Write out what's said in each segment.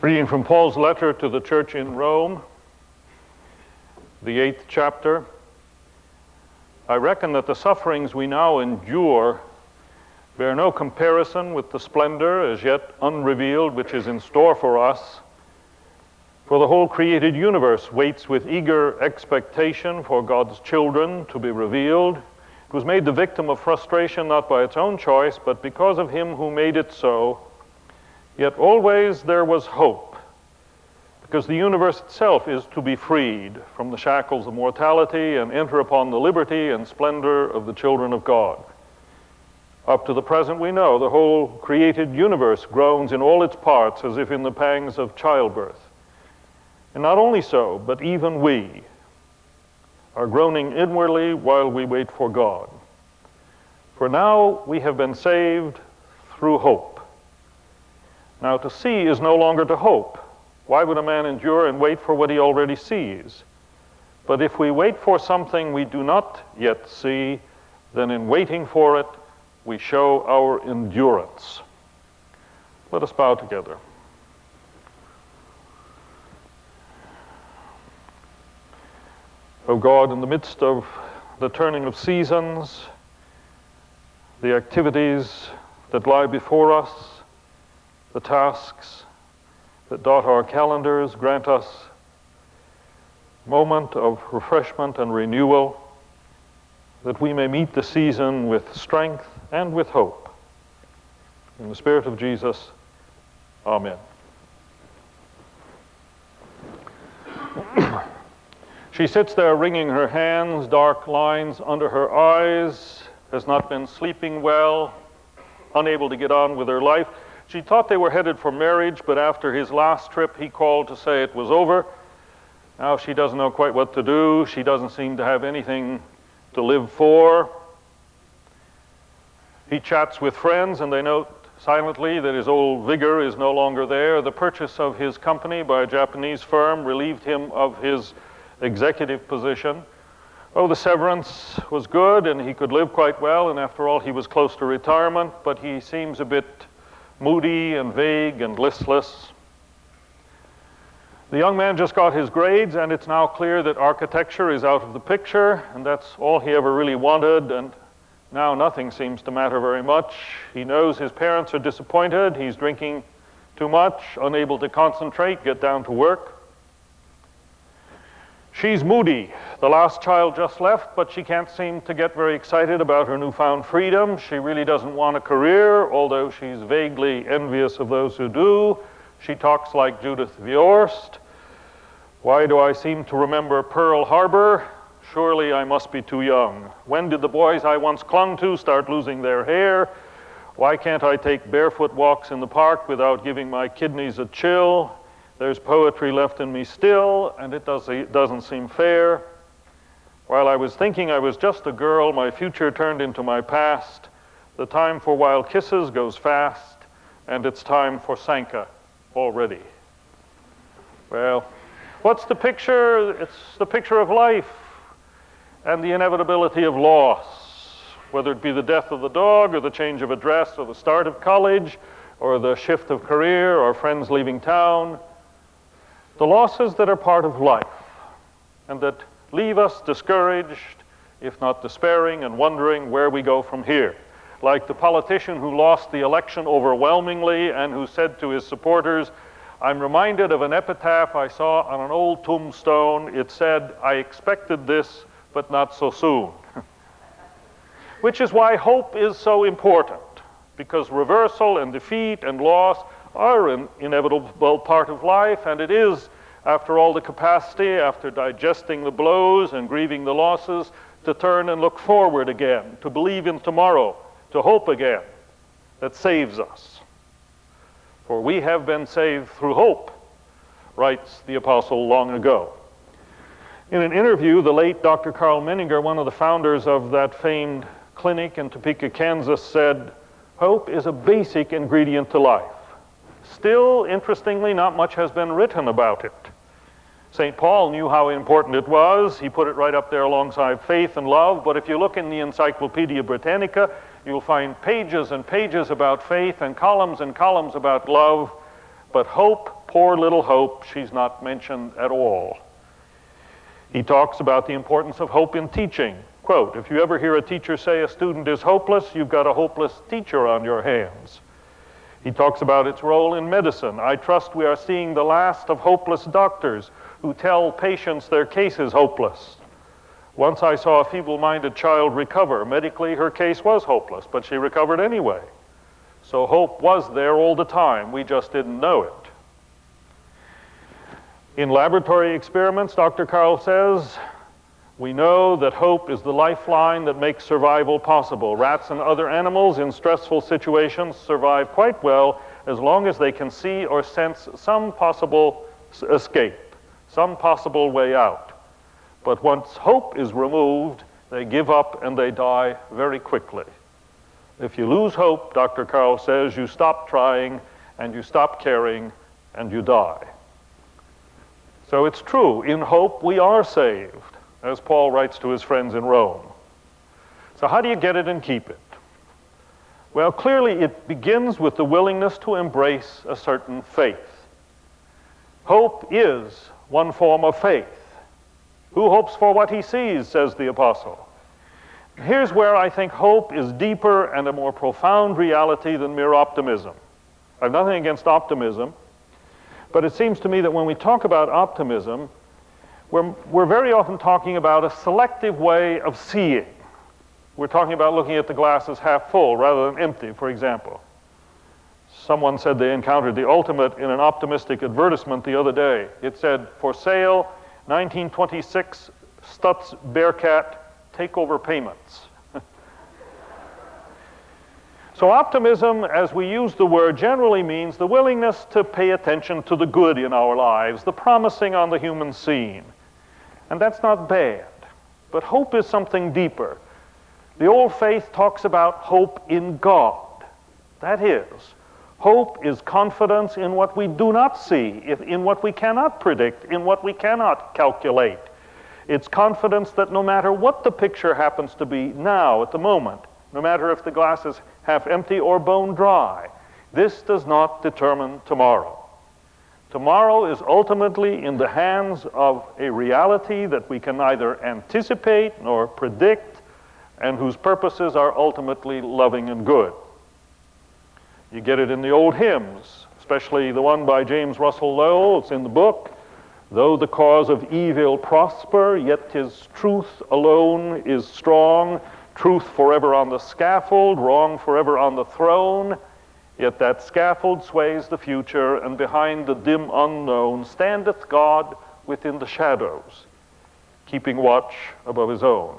Reading from Paul's letter to the church in Rome, the 8th chapter. I reckon that the sufferings we now endure bear no comparison with the splendor as yet unrevealed which is in store for us. For the whole created universe waits with eager expectation for God's children to be revealed. It was made the victim of frustration not by its own choice, but because of him who made it so. Yet always there was hope, because the universe itself is to be freed from the shackles of mortality and enter upon the liberty and splendor of the children of God. Up to the present, we know the whole created universe groans in all its parts as if in the pangs of childbirth. And not only so, but even we are groaning inwardly while we wait for God. For now we have been saved through hope. Now, to see is no longer to hope. Why would a man endure and wait for what he already sees? But if we wait for something we do not yet see, then in waiting for it, we show our endurance. Let us bow together. O God, in the midst of the turning of seasons, the activities that lie before us, the tasks that dot our calendars, grant us a moment of refreshment and renewal, that we may meet the season with strength and with hope. In the Spirit of Jesus, Amen. She sits there wringing her hands, dark lines under her eyes, has not been sleeping well, unable to get on with her life. She thought they were headed for marriage, but after his last trip, he called to say it was over. Now she doesn't know quite what to do. She doesn't seem to have anything to live for. He chats with friends, and they note silently that his old vigor is no longer there. The purchase of his company by a Japanese firm relieved him of his executive position. Oh, the severance was good, and he could live quite well, and after all, he was close to retirement, but he seems a bit moody and vague and listless. The young man just got his grades, and it's now clear that architecture is out of the picture, and that's all he ever really wanted, and now nothing seems to matter very much. He knows his parents are disappointed, he's drinking too much, unable to concentrate, get down to work. She's moody. The last child just left, but she can't seem to get very excited about her newfound freedom. She really doesn't want a career, although she's vaguely envious of those who do. She talks like Judith Viorst. Why do I seem to remember Pearl Harbor? Surely I must be too young. When did the boys I once clung to start losing their hair? Why can't I take barefoot walks in the park without giving my kidneys a chill? There's poetry left in me still, and it doesn't seem fair. While I was thinking I was just a girl, my future turned into my past. The time for wild kisses goes fast, and it's time for Sanka already. Well, what's the picture? It's the picture of life and the inevitability of loss, whether it be the death of the dog or the change of address or the start of college or the shift of career or friends leaving town. The losses that are part of life and that leave us discouraged, if not despairing, and wondering where we go from here. Like the politician who lost the election overwhelmingly and who said to his supporters, I'm reminded of an epitaph I saw on an old tombstone. It said, I expected this, but not so soon. Which is why hope is so important, because reversal and defeat and loss are an inevitable part of life, and it is, after all, the capacity, after digesting the blows and grieving the losses, to turn and look forward again, to believe in tomorrow, to hope again, that saves us. For we have been saved through hope, writes the apostle long ago. In an interview, the late Dr. Carl Menninger, one of the founders of that famed clinic in Topeka, Kansas, said, hope is a basic ingredient to life. Still, interestingly, not much has been written about it. St. Paul knew how important it was. He put it right up there alongside faith and love. But if you look in the Encyclopedia Britannica, you'll find pages and pages about faith and columns about love. But hope Poor little Hope, she's not mentioned at all. He talks about the importance of hope in teaching. Quote, if you ever hear a teacher say a student is hopeless, you've got a hopeless teacher on your hands. He talks about its role in medicine. I trust we are seeing the last of hopeless doctors who tell patients their case is hopeless. Once I saw a feeble-minded child recover. Medically, her case was hopeless, but she recovered anyway. So hope was there all the time. We just didn't know it. In laboratory experiments, Dr. Carl says, we know that hope is the lifeline that makes survival possible. Rats and other animals in stressful situations survive quite well as long as they can see or sense some possible escape, some possible way out. But once hope is removed, they give up and they die very quickly. If you lose hope, Dr. Carl says, you stop trying and you stop caring and you die. So it's true, in hope we are saved, as Paul writes to his friends in Rome. So how do you get it and keep it? Well, clearly it begins with the willingness to embrace a certain faith. Hope is one form of faith. Who hopes for what he sees, says the apostle. Here's where I think hope is deeper and a more profound reality than mere optimism. I have nothing against optimism, but it seems to me that when we talk about optimism, we're very often talking about a selective way of seeing. We're talking about looking at the glass as half full rather than empty, for example. Someone said they encountered the ultimate in an optimistic advertisement the other day. It said, for sale, 1926 Stutz Bearcat takeover payments. So optimism, as we use the word, generally means the willingness to pay attention to the good in our lives, the promising on the human scene. And that's not bad. But hope is something deeper. The old faith talks about hope in God. That is, hope is confidence in what we do not see, in what we cannot predict, in what we cannot calculate. It's confidence that no matter what the picture happens to be now, at the moment, no matter if the glass is half empty or bone dry, this does not determine tomorrow. Tomorrow is ultimately in the hands of a reality that we can neither anticipate nor predict, and whose purposes are ultimately loving and good. You get it in the old hymns, especially the one by James Russell Lowell. It's in the book. Though the cause of evil prosper, yet 'tis truth alone is strong. Truth forever on the scaffold, wrong forever on the throne. Yet that scaffold sways the future, and behind the dim unknown standeth God within the shadows, keeping watch above his own.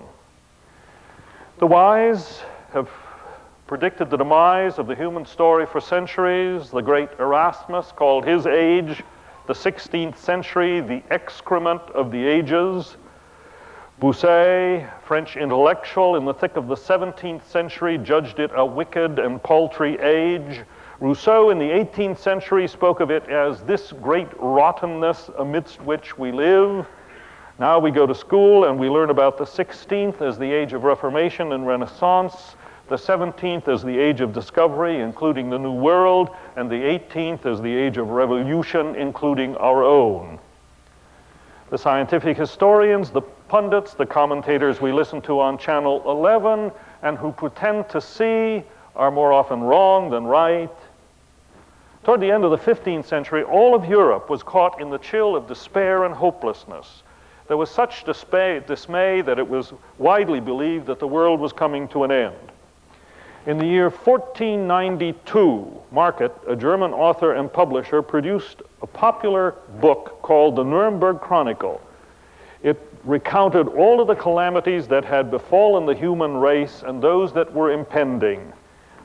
The wise have predicted the demise of the human story for centuries. The great Erasmus called his age, the 16th century, the excrement of the ages. Bossuet, French intellectual, in the thick of the 17th century, judged it a wicked and paltry age. Rousseau in the 18th century spoke of it as this great rottenness amidst which we live. Now we go to school and we learn about the 16th as the age of Reformation and Renaissance, the 17th as the age of discovery, including the New World, and the 18th as the age of revolution, including our own. The scientific historians, the pundits, the commentators we listen to on Channel 11, and who pretend to see, are more often wrong than right. Toward the end of the 15th century, all of Europe was caught in the chill of despair and hopelessness. There was such dismay that it was widely believed that the world was coming to an end. In the year 1492, Market, a German author and publisher, produced a popular book called the Nuremberg Chronicle. It recounted all of the calamities that had befallen the human race and those that were impending.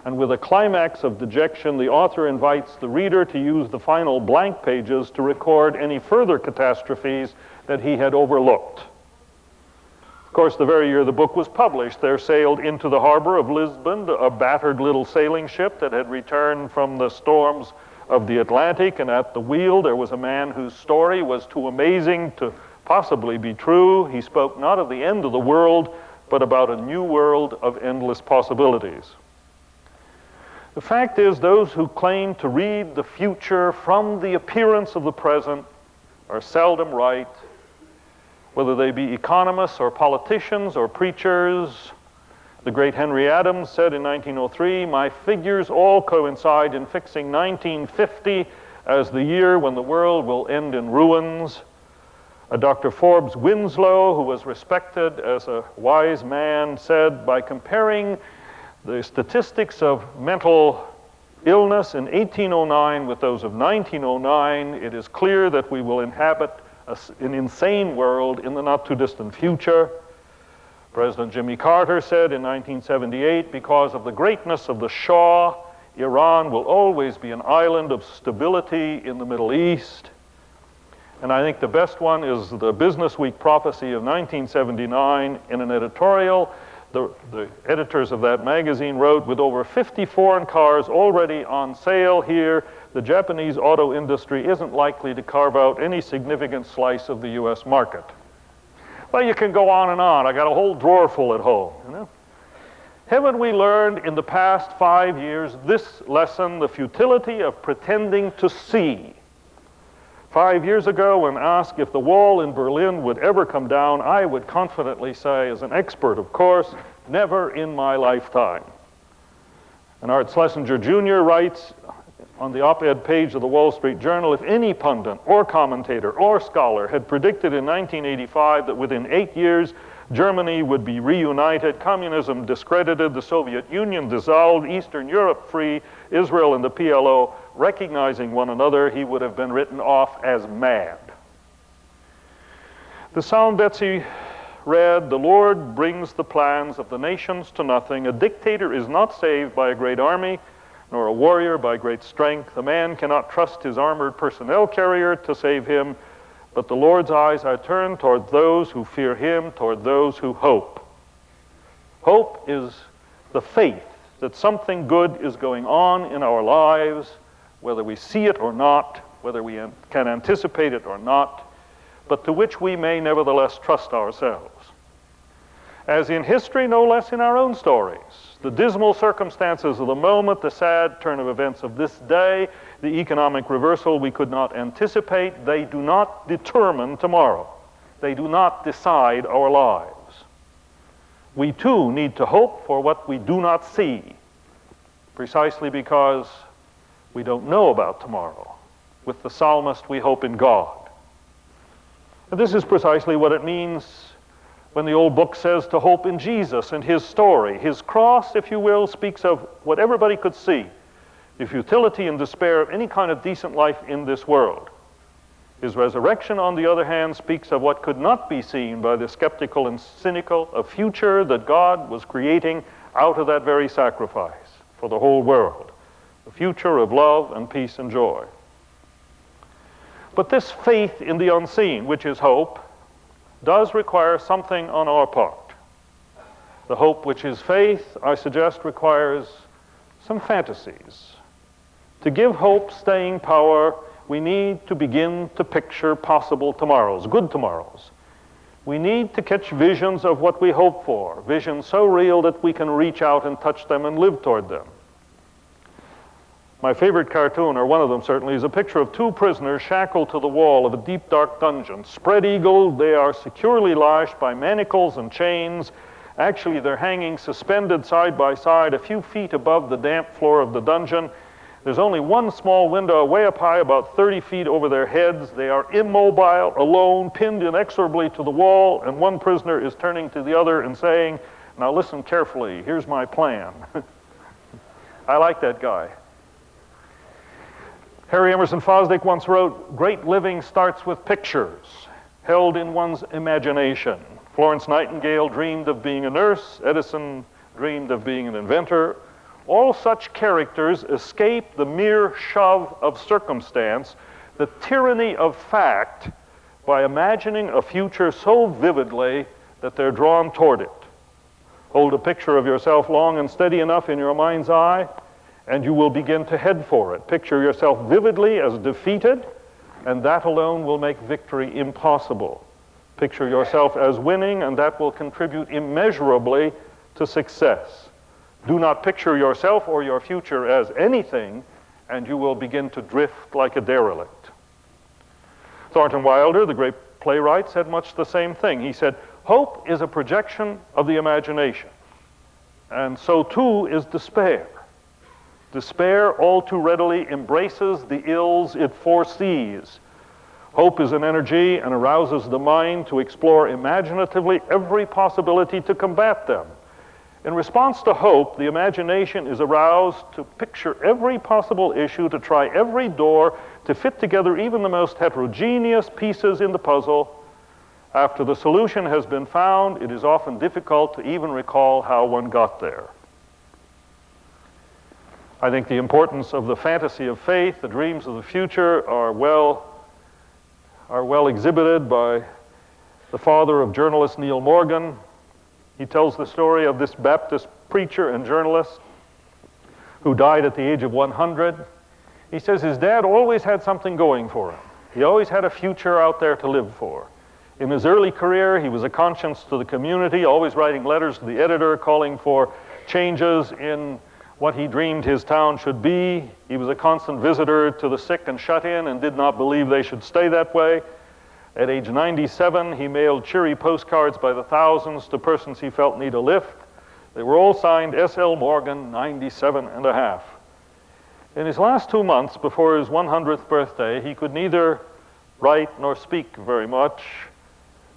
And with a climax of dejection, the author invites the reader to use the final blank pages to record any further catastrophes that he had overlooked. Of course, the very year the book was published, there sailed into the harbor of Lisbon a battered little sailing ship that had returned from the storms of the Atlantic, and at the wheel there was a man whose story was too amazing to possibly be true. He spoke not of the end of the world, but about a new world of endless possibilities. The fact is, those who claim to read the future from the appearance of the present are seldom right, whether they be economists or politicians or preachers. The great Henry Adams said in 1903, "My figures all coincide in fixing 1950 as the year when the world will end in ruins." Dr. Forbes Winslow, who was respected as a wise man, said, "By comparing the statistics of mental illness in 1809 with those of 1909, it is clear that we will inhabit an insane world in the not-too-distant future." President Jimmy Carter said in 1978, "Because of the greatness of the Shah, Iran will always be an island of stability in the Middle East." And I think the best one is the Business Week prophecy of 1979. In an editorial, the editors of that magazine wrote, "With over 50 foreign cars already on sale here, the Japanese auto industry isn't likely to carve out any significant slice of the US market." Well, you can go on and on. I got a whole drawer full at home, you know. Haven't we learned in the past 5 years this lesson, the futility of pretending to see? 5 years ago, when asked if the wall in Berlin would ever come down, I would confidently say, as an expert, of course, never in my lifetime. And Art Schlesinger Jr. writes on the op-ed page of the Wall Street Journal, "If any pundit or commentator or scholar had predicted in 1985 that within 8 years Germany would be reunited, communism discredited, the Soviet Union dissolved, Eastern Europe free, Israel and the PLO recognizing one another, he would have been written off as mad." The Psalm Betsy read, "The Lord brings the plans of the nations to nothing. A dictator is not saved by a great army, nor a warrior by great strength. A man cannot trust his armored personnel carrier to save him, but the Lord's eyes are turned toward those who fear him, toward those who hope." Hope is the faith that something good is going on in our lives, whether we see it or not, whether we can anticipate it or not, but to which we may nevertheless trust ourselves. As in history, no less in our own stories, the dismal circumstances of the moment, the sad turn of events of this day, the economic reversal we could not anticipate, they do not determine tomorrow. They do not decide our lives. We too need to hope for what we do not see, precisely because we don't know about tomorrow. With the psalmist, we hope in God. And this is precisely what it means when the old book says to hope in Jesus and his story. His cross, if you will, speaks of what everybody could see, the futility and despair of any kind of decent life in this world. His resurrection, on the other hand, speaks of what could not be seen by the skeptical and cynical, a future that God was creating out of that very sacrifice for the whole world, a future of love and peace and joy. But this faith in the unseen, which is hope, does require something on our part. The hope which is faith, I suggest, requires some fantasies. To give hope staying power, we need to begin to picture possible tomorrows, good tomorrows. We need to catch visions of what we hope for, visions so real that we can reach out and touch them and live toward them. My favorite cartoon, or one of them certainly, is a picture of two prisoners shackled to the wall of a deep, dark dungeon. Spread-eagled, they are securely lashed by manacles and chains. Actually, they're hanging suspended side by side a few feet above the damp floor of the dungeon. There's only one small window way up high, about 30 feet over their heads. They are immobile, alone, pinned inexorably to the wall, and one prisoner is turning to the other and saying, "Now listen carefully, here's my plan." I like that guy. Harry Emerson Fosdick once wrote, "Great living starts with pictures held in one's imagination." Florence Nightingale dreamed of being a nurse. Edison dreamed of being an inventor. All such characters escape the mere shove of circumstance, the tyranny of fact, by imagining a future so vividly that they're drawn toward it. Hold a picture of yourself long and steady enough in your mind's eye, and you will begin to head for it. Picture yourself vividly as defeated, and that alone will make victory impossible. Picture yourself as winning, and that will contribute immeasurably to success. Do not picture yourself or your future as anything, and you will begin to drift like a derelict. Thornton Wilder, the great playwright, said much the same thing. He said, hope is a projection of the imagination, and so too is despair. Despair all too readily embraces the ills it foresees. Hope is an energy and arouses the mind to explore imaginatively every possibility to combat them. In response to hope, the imagination is aroused to picture every possible issue, to try every door, to fit together even the most heterogeneous pieces in the puzzle. After the solution has been found, it is often difficult to even recall how one got there. I think the importance of the fantasy of faith, the dreams of the future, are well exhibited by the father of journalist Neil Morgan. He tells the story of this Baptist preacher and journalist who died at the age of 100. He says his dad always had something going for him. He always had a future out there to live for. In his early career, he was a conscience to the community, always writing letters to the editor, calling for changes in what he dreamed his town should be. He was a constant visitor to the sick and shut in and did not believe they should stay that way. At age 97, he mailed cheery postcards by the thousands to persons he felt need a lift. They were all signed S.L. Morgan, 97 and a half. In his last 2 months before his 100th birthday, he could neither write nor speak very much.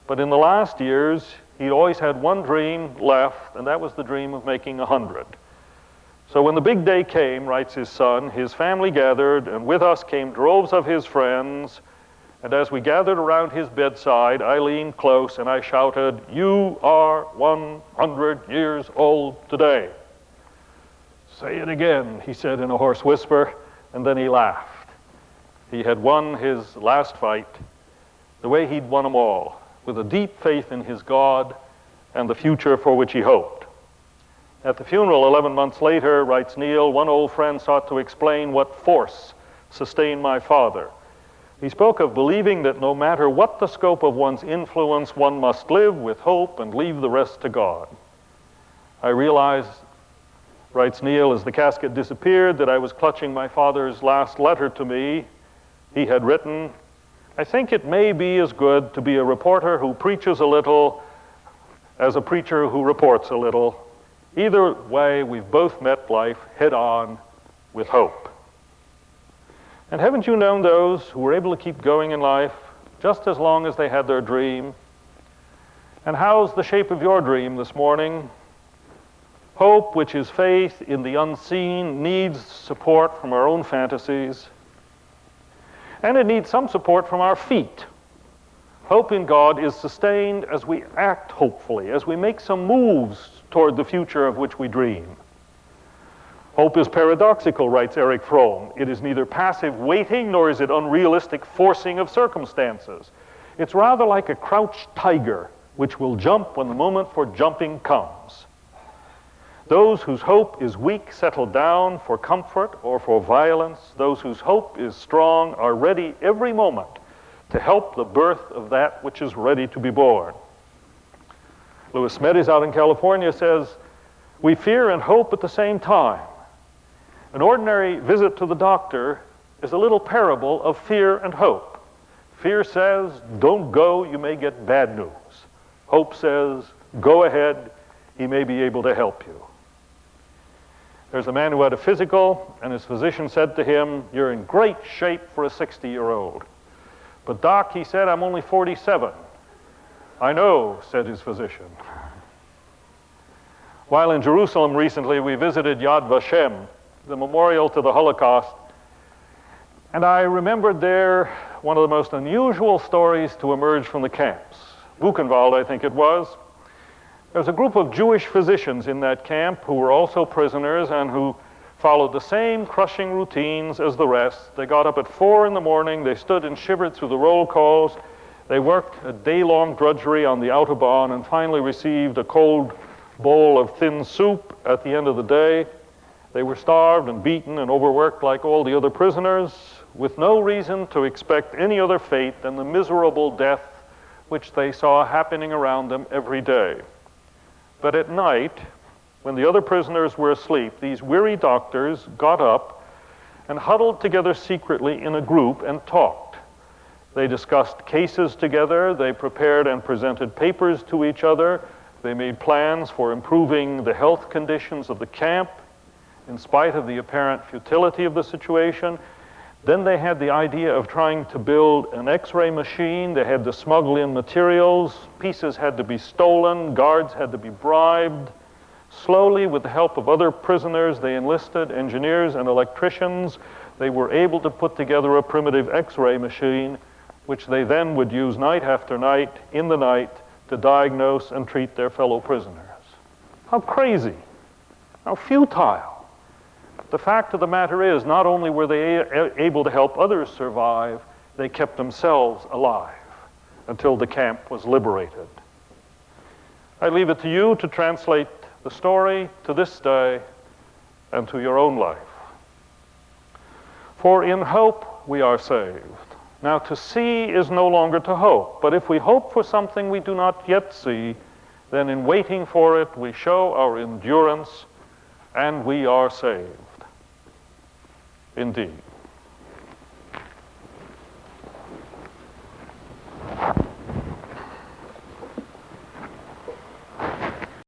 But in the last years, he always had one dream left, and that was the dream of making 100. So when the big day came, writes his son, his family gathered, and with us came droves of his friends. And as we gathered around his bedside, I leaned close and I shouted, "You are 100 years old today." "Say it again," he said in a hoarse whisper, and then he laughed. He had won his last fight the way he'd won them all, with a deep faith in his God and the future for which he hoped. At the funeral 11 months later, writes Neil, one old friend sought to explain what force sustained my father. He spoke of believing that no matter what the scope of one's influence, one must live with hope and leave the rest to God. I realized, writes Neil, as the casket disappeared, that I was clutching my father's last letter to me. He had written, "I think it may be as good to be a reporter who preaches a little as a preacher who reports a little. Either way, we've both met life head on with hope." And haven't you known those who were able to keep going in life just as long as they had their dream? And how's the shape of your dream this morning? Hope, which is faith in the unseen, needs support from our own fantasies. And it needs some support from our feet. Hope in God is sustained as we act hopefully, as we make some moves toward the future of which we dream. Hope is paradoxical, writes Erich Fromm. It is neither passive waiting nor is it unrealistic forcing of circumstances. It's rather like a crouched tiger, which will jump when the moment for jumping comes. Those whose hope is weak settle down for comfort or for violence. Those whose hope is strong are ready every moment to help the birth of that which is ready to be born. Louis Smedes out in California says, "We fear and hope at the same time. An ordinary visit to the doctor is a little parable of fear and hope. Fear says, don't go, you may get bad news. Hope says, go ahead, he may be able to help you." There's a man who had a physical, and his physician said to him, "You're in great shape for a 60-year-old. But doc," he said, "I'm only 47. "I know," said his physician. While in Jerusalem recently, we visited Yad Vashem, the memorial to the Holocaust, and I remembered there one of the most unusual stories to emerge from the camps. Buchenwald, I think it was. There was a group of Jewish physicians in that camp who were also prisoners and who followed the same crushing routines as the rest. They got up at 4 in the morning, they stood and shivered through the roll calls, they worked a day-long drudgery on the Autobahn and finally received a cold bowl of thin soup at the end of the day. They were starved and beaten and overworked like all the other prisoners, with no reason to expect any other fate than the miserable death which they saw happening around them every day. But at night, When the other prisoners were asleep, these weary doctors got up and huddled together secretly in a group and talked. They discussed cases together, they prepared and presented papers to each other, they made plans for improving the health conditions of the camp in spite of the apparent futility of the situation. Then they had the idea of trying to build an X-ray machine. They had to smuggle in materials, pieces had to be stolen, guards had to be bribed. Slowly, with the help of other prisoners, they enlisted engineers and electricians. They were able to put together a primitive X-ray machine, which they then would use night after night, in the night, to diagnose and treat their fellow prisoners. How crazy, how futile. The fact of the matter is, not only were they able to help others survive, they kept themselves alive until the camp was liberated. I leave it to you to translate the story to this day and to your own life. For in hope we are saved. Now, to see is no longer to hope, but if we hope for something we do not yet see, then in waiting for it we show our endurance and we are saved. Indeed.